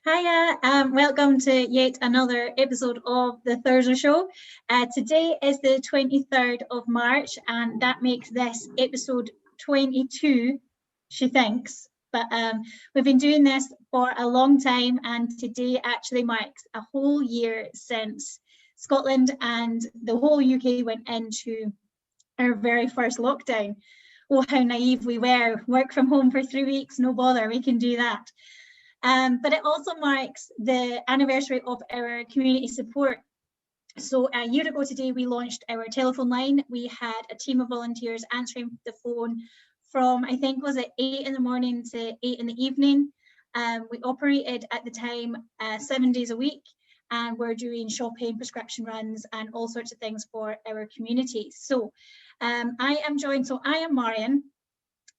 Hiya, welcome to yet another episode of the Thurso show. Today is the 23rd of March, and that makes this episode 22, she thinks. But we've been doing this for a long time, and today actually marks a whole year since Scotland and the whole UK went into our very first lockdown. Oh, how naive we were. Work from home for 3 weeks, no bother, we can do that. But it also marks the anniversary of our community support. So a year ago today, we launched our telephone line. We had a team of volunteers answering the phone from, I think, was it 8 in the morning to 8 in the evening. We operated at the time 7 days a week, and we're doing shopping, prescription runs, and all sorts of things for our community. So I am Marion.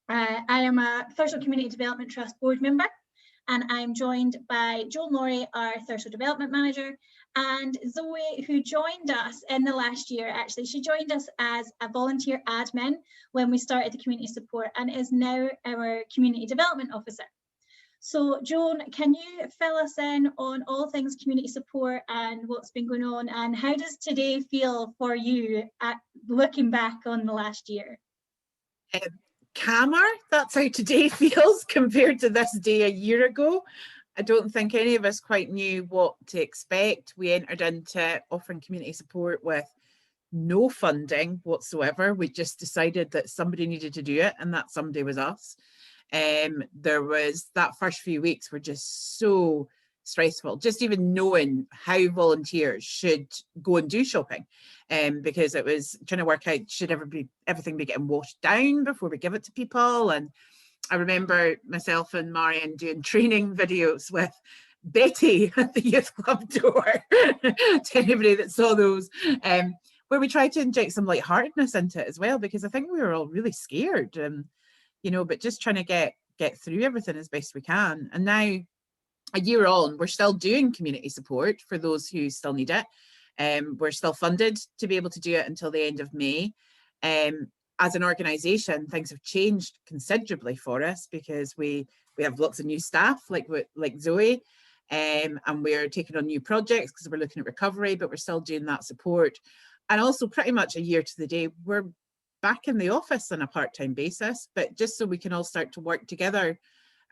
I am a Thurso Community Development Trust board member. And I'm joined by Joel Norrie, our Thurso Development Manager, and Zoe, who joined us in the last year. Actually, she joined us as a volunteer admin when we started the community support and is now our Community Development Officer. So, Joan, can you fill us in on all things community support and what's been going on, and how does today feel for you at looking back on the last year? Calmer, that's how today feels compared to this day a year ago. I don't think any of us quite knew what to expect. We entered into offering community support with no funding whatsoever. We just decided that somebody needed to do it, and that somebody was us. There was that first few weeks were just so stressful, just even knowing how volunteers should go and do shopping, because it was trying to work out, should everything be getting washed down before we give it to people. And I remember myself and Marion doing training videos with Betty at the youth club door to anybody that saw those, where we tried to inject some lightheartedness into it as well, because I think we were all really scared, but just trying to get through everything as best we can. And now, a year on, we're still doing community support for those who still need it. We're still funded to be able to do it until the end of May. As an organisation, things have changed considerably for us because we have lots of new staff like Zoe, and we're taking on new projects because we're looking at recovery, but we're still doing that support. And also pretty much a year to the day, we're back in the office on a part-time basis, but just so we can all start to work together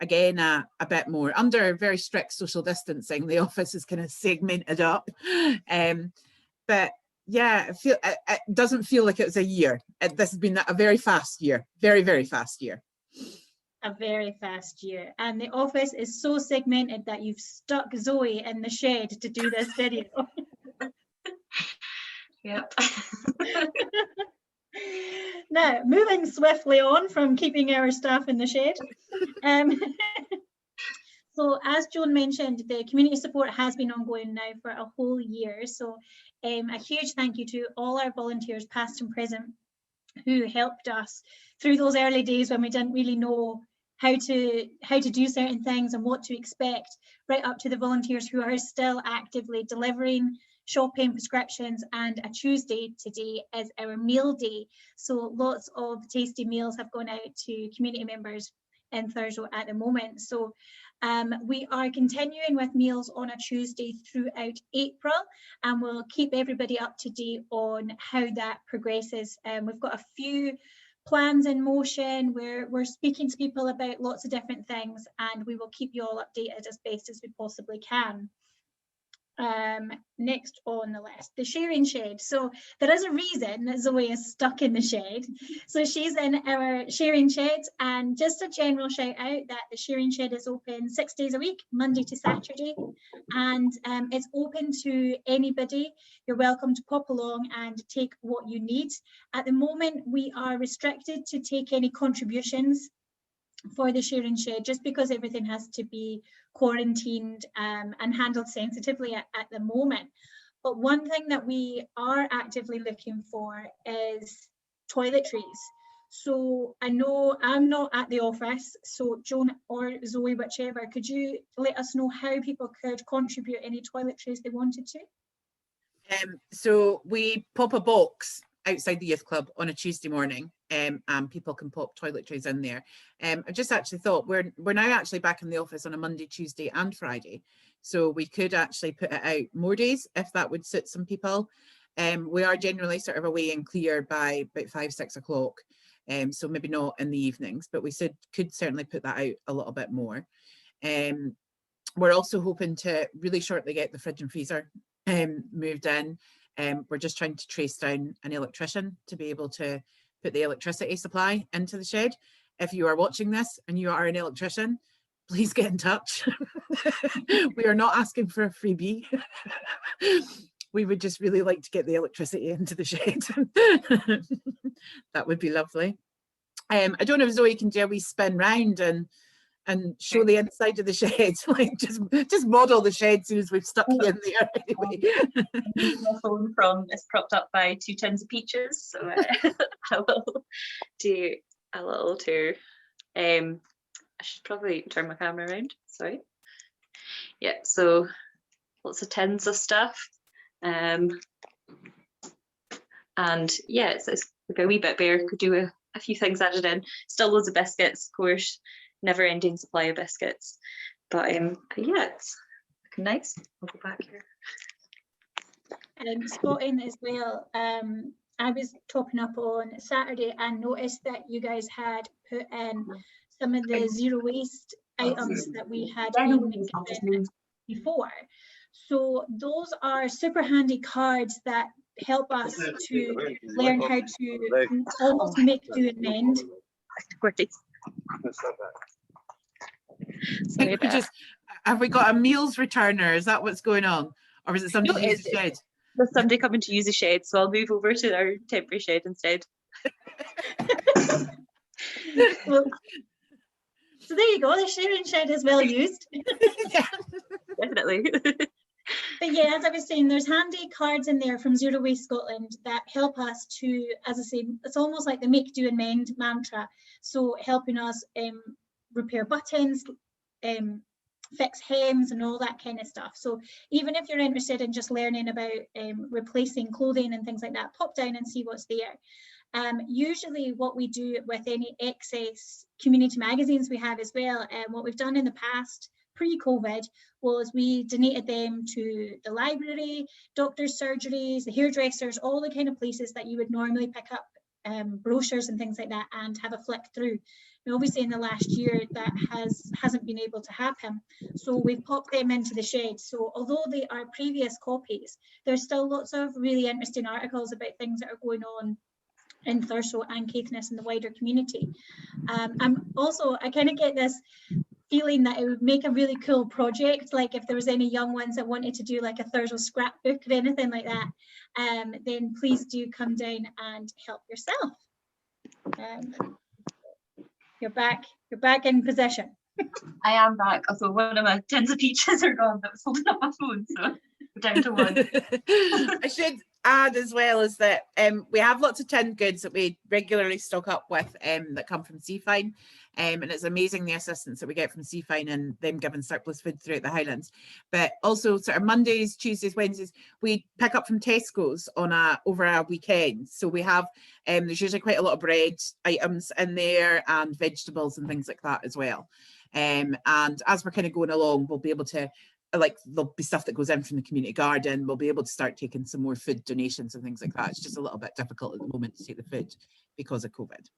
again a bit more under very strict social distancing. The office is kind of segmented up, but yeah, it doesn't feel like it was a year. This has been a very fast year, very, very fast year. A very fast year, and the office is so segmented that you've stuck Zoe in the shed to do this video. Yep. Now, moving swiftly on from keeping our staff in the shed. So as Joan mentioned, the community support has been ongoing now for a whole year. So a huge thank you to all our volunteers, past and present, who helped us through those early days when we didn't really know how to do certain things and what to expect, right up to the volunteers who are still actively delivering shopping, prescriptions, and a Tuesday today is our meal day. So lots of tasty meals have gone out to community members in Thurso at the moment. So we are continuing with meals on a Tuesday throughout April, and we'll keep everybody up to date on how that progresses. We've got a few plans in motion. We're speaking to people about lots of different things, and we will keep you all updated as best as we possibly can. Next on the list, the sharing shed. So there is a reason that Zoe is stuck in the shed. So she's in our sharing shed, and just a general shout out that the sharing shed is open 6 days a week, Monday to Saturday, and it's open to anybody. You're welcome to pop along and take what you need. At the moment, we are restricted to take any contributions for the sharing shed, just because everything has to be quarantined and handled sensitively at the moment. But one thing that we are actively looking for is toiletries. So I know I'm not at the office, so Joan or Zoe, whichever, could you let us know how people could contribute any toiletries they wanted to? So we pop a box outside the youth club on a Tuesday morning, and people can pop toiletries in there. I just actually thought we're now actually back in the office on a Monday, Tuesday and Friday, so we could actually put it out more days if that would suit some people. We are generally sort of away and clear by about 5-6 o'clock, so maybe not in the evenings, but we could certainly put that out a little bit more. We're also hoping to really shortly get the fridge and freezer moved in. We're just trying to trace down an electrician to be able to put the electricity supply into the shed. If you are watching this and you are an electrician, please get in touch. We are not asking for a freebie. We would just really like to get the electricity into the shed. That would be lovely. I don't know if Zoe can do a wee spin round and show the inside of the shed, like just model the shed as soon as we've stuck you in there anyway. My phone is propped up by 2 tins of peaches, so I will do a little tour. I should probably turn my camera around, sorry. Yeah, so lots of tins of stuff. And yeah, it's like a wee bit bare, could do a few things added in. Still loads of biscuits, of course, never ending supply of biscuits. But yeah, it's looking nice. I'll go back here. Spotting as well, I was topping up on Saturday and noticed that you guys had put in some of the zero waste items that we had been given before. So those are super handy cards that help us to learn how to almost make do and mend. Have we got a meals returner? Is that what's going on? Or is it somebody who's the shed? There's somebody coming to use a shed, so I'll move over to our temporary shed instead. Well, so there you go, the sharing shed is well used. Yeah, definitely. But yeah, as I was saying, there's handy cards in there from Zero Waste Scotland that help us to, as I say, it's almost like the make, do and mend mantra. So helping us repair buttons, fix hems and all that kind of stuff. So even if you're interested in just learning about replacing clothing and things like that, pop down and see what's there. Usually what we do with any excess community magazines we have as well, and what we've done in the past pre-COVID was we donated them to the library, doctors' surgeries, the hairdressers, all the kind of places that you would normally pick up brochures and things like that and have a flick through. And obviously in the last year that hasn't been able to happen, so we've popped them into the shed. So although they are previous copies, there's still lots of really interesting articles about things that are going on in Thurso and Caithness and the wider community. I kind of get this feeling that it would make a really cool project, like if there was any young ones that wanted to do like a Thurso scrapbook or anything like that, then please do come down and help yourself. You're back in possession. I am back, although one of my tins of peaches are gone that was holding up my phone, so we're down to one. I should add as well is that we have lots of tinned goods that we regularly stock up with that come from Seafine, and it's amazing the assistance that we get from Seafine and them giving surplus food throughout the Highlands. But also sort of Mondays, Tuesdays, Wednesdays, we pick up from Tesco's over a weekend. So we have there's usually quite a lot of bread items in there and vegetables and things like that as well. And as we're kind of going along, we'll be able to, like, there'll be stuff that goes in from the community garden. We'll be able to start taking some more food donations and things like that. It's just a little bit difficult at the moment to take the food because of COVID.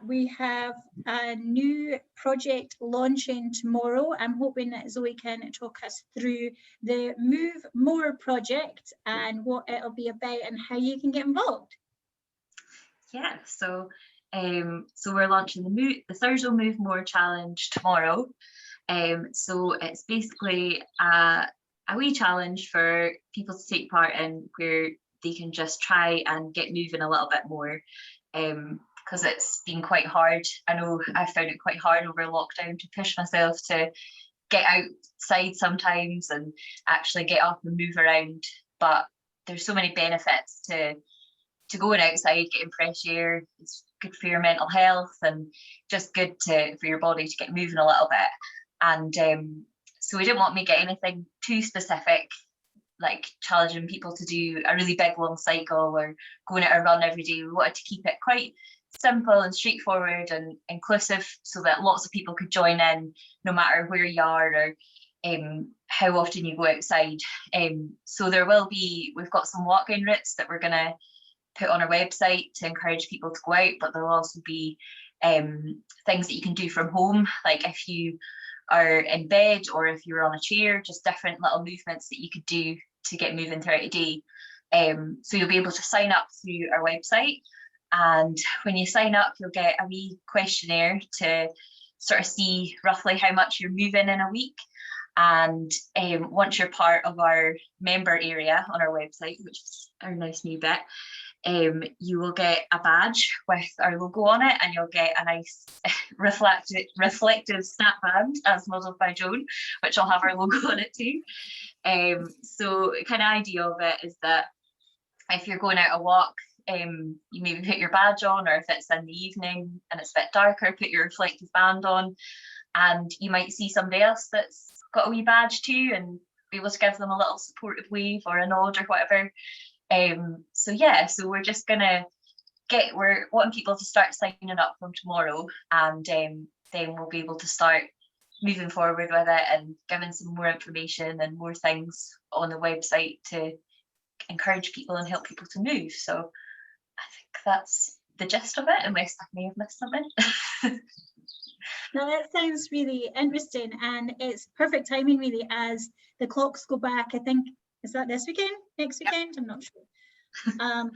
We have a new project launching tomorrow. I'm hoping that Zoe can talk us through the Move More project and what it'll be about and how you can get involved. Yeah, so we're launching the Thurso Move More challenge tomorrow. So it's basically a wee challenge for people to take part in, where they can just try and get moving a little bit more, because it's been quite hard. I know I found it quite hard over lockdown to push myself to get outside sometimes and actually get up and move around, but there's so many benefits to going outside, getting fresh air. It's good for your mental health and just good for your body to get moving a little bit. And so we didn't want to make it anything too specific. like challenging people to do a really big long cycle or going out a run every day. We wanted to keep it quite simple and straightforward and inclusive so that lots of people could join in no matter where you are or how often you go outside. So we've got some walking routes that we're going to put on our website to encourage people to go out, but there'll also be things that you can do from home, like if you are in bed or if you're on a chair, just different little movements that you could do to get moving throughout a day. So you'll be able to sign up through our website, and when you sign up you'll get a wee questionnaire to sort of see roughly how much you're moving in a week. And once you're part of our member area on our website, which is our nice new bit, you will get a badge with our logo on it, and you'll get a nice reflective snap band as modelled by Joan, which will have our logo on it too. So kind of idea of it is that if you're going out a walk, you maybe put your badge on, or if it's in the evening and it's a bit darker, put your reflective band on, and you might see somebody else that's got a wee badge too and be able to give them a little supportive wave or a nod or whatever. So we're just we're wanting people to start signing up from tomorrow, and then we'll be able to start moving forward with it and giving some more information and more things on the website to encourage people and help people to move. So I think that's the gist of it, unless I may have missed something. No, that sounds really interesting, and it's perfect timing really as the clocks go back. I think, is that this weekend? Next weekend? I'm not sure.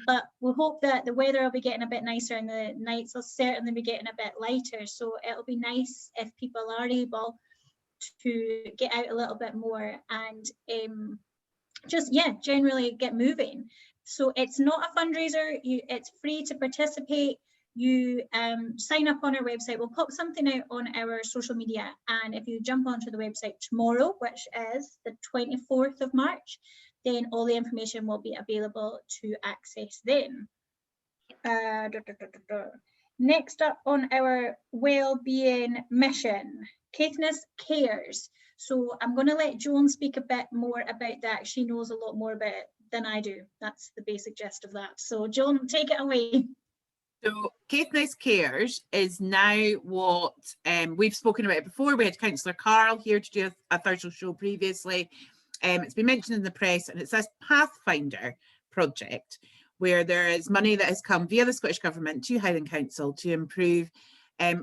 But we hope that the weather will be getting a bit nicer and the nights will certainly be getting a bit lighter. So it'll be nice if people are able to get out a little bit more and generally get moving. So it's not a fundraiser. It's free to participate. You sign up on our website. We'll pop something out on our social media, and if you jump onto the website tomorrow, which is the 24th of March, then all the information will be available to access then. Next up on our well-being mission, Caithness Cares. So I'm going to let Joan speak a bit more about that. She knows a lot more about it than I do. That's the basic gist of that. So Joan, take it away. So Caithness Cares is now what we've spoken about it before. We had Councillor Carl here to do a Thurso show previously. It's been mentioned in the press, and it's this Pathfinder project where there is money that has come via the Scottish Government to Highland Council to improve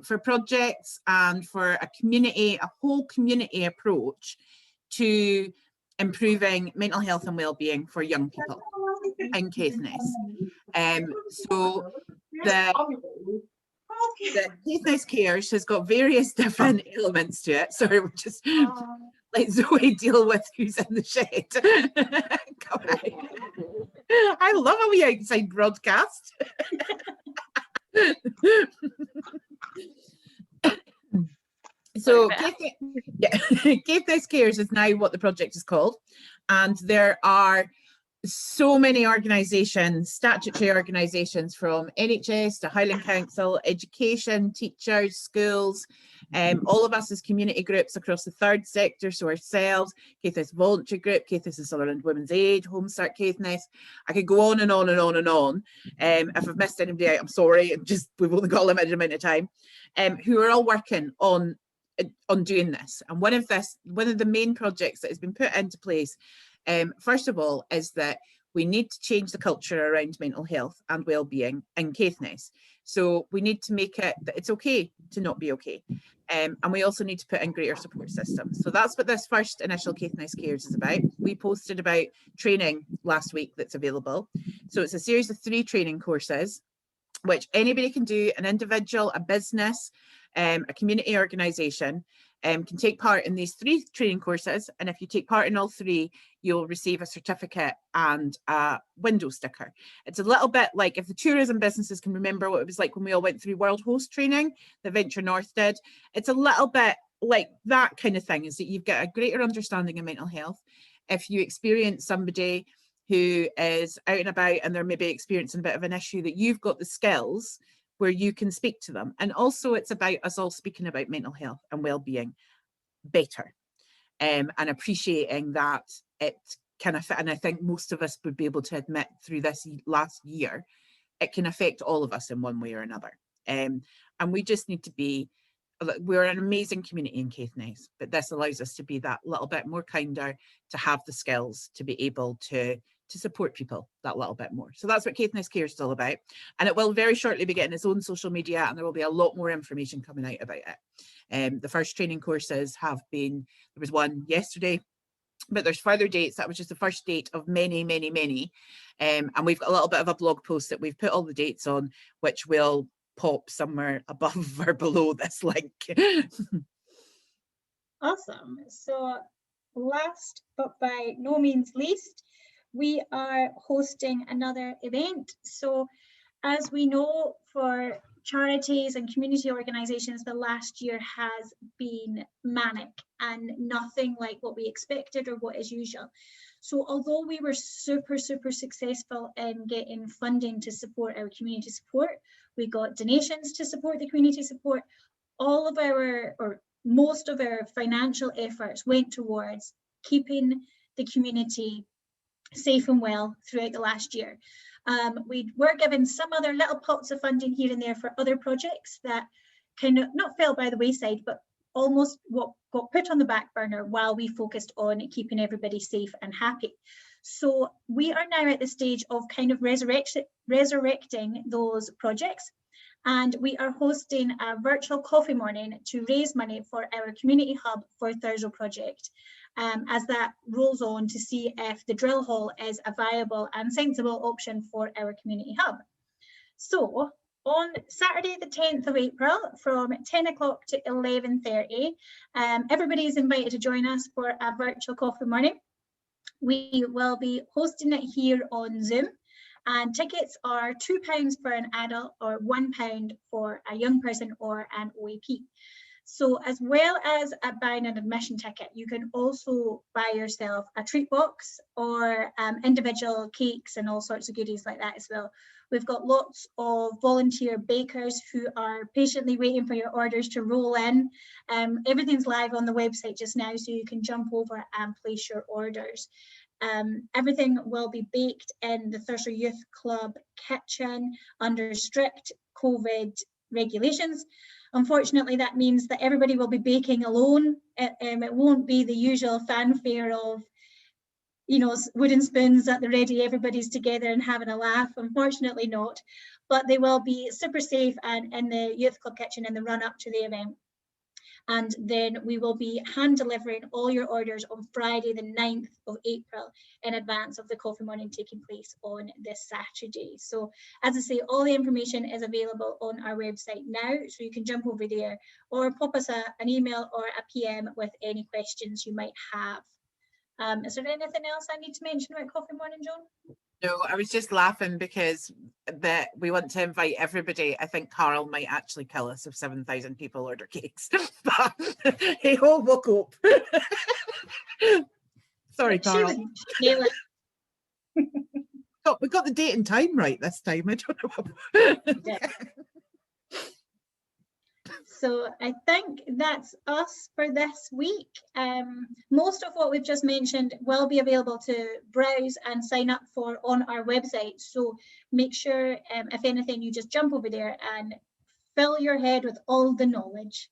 for projects and for a whole community approach to improving mental health and well-being for young people in Caithness. So the Caithness Cares has got various different elements to it. Sorry, we're just let Zoe deal with who's in the shed. Come on. I love a wee outside broadcast. So Caithness Cares is now what the project is called, and there are so many organisations, statutory organisations, from NHS to Highland Council, education, teachers, schools, all of us as community groups across the third sector, so ourselves, Caithness Voluntary Group, Caithness and Sutherland Women's Aid, Home Start Caithness. I could go on and on and on and on. If I've missed anybody out, I'm sorry, we've only got a limited amount of time, who are all working on doing this. And one of the main projects that has been put into place, first of all, is that we need to change the culture around mental health and well-being in Caithness. So we need to make it that it's okay to not be okay. And we also need to put in greater support systems. So that's what this first initial Caithness Cares is about. We posted about training last week that's available. So it's a series of 3 training courses, which anybody can do, an individual, a business, a community organisation, can take part in these 3 training courses. And if you take part in all 3, you'll receive a certificate and a window sticker. It's a little bit like, if the tourism businesses can remember what it was like when we all went through World Host training that Venture North did, it's a little bit like that kind of thing, is that you've got a greater understanding of mental health. If you experience somebody who is out and about and they're maybe experiencing a bit of an issue, that you've got the skills where you can speak to them. And also it's about us all speaking about mental health and well-being better, and appreciating that it can affect, and I think most of us would be able to admit through this last year, it can affect all of us in one way or another. And we just need to be, we're an amazing community in Caithness, but this allows us to be that little bit more kinder, to have the skills to be able to support people that little bit more. So that's what Caithness Cares is all about. And it will very shortly be getting its own social media, and there will be a lot more information coming out about it. The first training courses have been, there was one yesterday, but there's further dates. That was just the first date of many, many, many. And we've got a little bit of a blog post that we've put all the dates on, which will pop somewhere above or below this link. Awesome. So last but by no means least, we are hosting another event. So as we know, for charities and community organisations, the last year has been manic and nothing like what we expected or what is usual. So although we were super successful in getting funding to support our community support, we got donations to support the community support, all of our, or most of our financial efforts went towards keeping the community safe and well throughout the last year. We were given some other little pots of funding here and there for other projects that kind of not fell by the wayside, but almost what got put on the back burner while we focused on keeping everybody safe and happy. So we are now at the stage of kind of resurrecting those projects. And we are hosting a virtual coffee morning to raise money for our community hub for Thurso project, as that rolls on to see if the drill hall is a viable and sensible option for our community hub. So on Saturday the 10th of April from 10 o'clock to 11:30, everybody is invited to join us for a virtual coffee morning. We will be hosting it here on Zoom. And tickets are £2 for an adult or £1 for a young person or an OAP. So as well as buying an admission ticket, you can also buy yourself a treat box or individual cakes and all sorts of goodies like that as well. We've got lots of volunteer bakers who are patiently waiting for your orders to roll in. Everything's live on the website just now, so you can jump over and place your orders. Everything will be baked in the Thurso Youth Club kitchen under strict COVID regulations. Unfortunately, that means that everybody will be baking alone. It won't be the usual fanfare of, you know, wooden spoons at the ready, everybody's together and having a laugh. Unfortunately not, but they will be super safe and in the youth club kitchen in the run up to the event. And then we will be hand delivering all your orders on Friday, the 9th of April, in advance of the coffee morning taking place on this Saturday. So as I say, all the information is available on our website now, so you can jump over there or pop us an email or a PM with any questions you might have. Is there anything else I need to mention about coffee morning, Joan? No, I was just laughing because we want to invite everybody. I think Carl might actually kill us if 7,000 people order cakes. But hey ho, we'll cope. Sorry, Carl. We got the date and time right this time. I don't know. Yeah. So I think that's us for this week. Most of what we've just mentioned will be available to browse and sign up for on our website. So make sure, if anything, you just jump over there and fill your head with all the knowledge.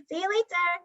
See you later.